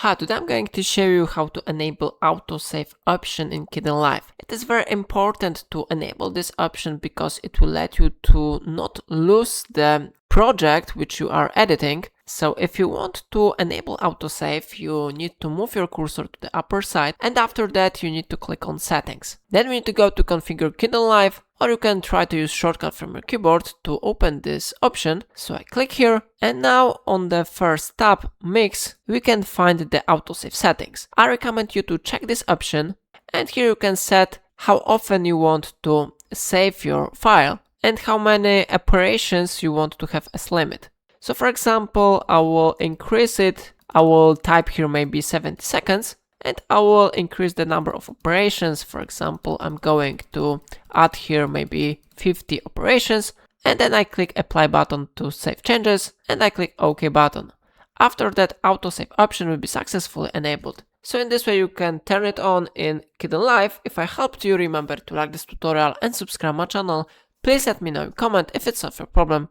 Hi, today I'm going to show you how to enable autosave option in Kdenlive. It is very important to enable this option because it will let you to not lose the project which you are editing. So if you want to enable autosave, you need to move your cursor to the upper side, and after that you need to click on settings. Then we need to go to configure Kdenlive, or you can try to use shortcut from your keyboard to open this option. So I click here, and now on the first tab, mix, we can find the autosave settings. I recommend you to check this option, and here you can set how often you want to save your file and how many operations you want to have as limit. So for example, I will increase it. I will type here maybe 70 seconds, and I will increase the number of operations. For example, I'm going to add here maybe 50 operations, and then I click apply button to save changes, and I click OK button. After that, autosave option will be successfully enabled. So in this way you can turn it on in Kdenlive. If I helped you, remember to like this tutorial and subscribe my channel. Please let me know in comment if it solved your problem.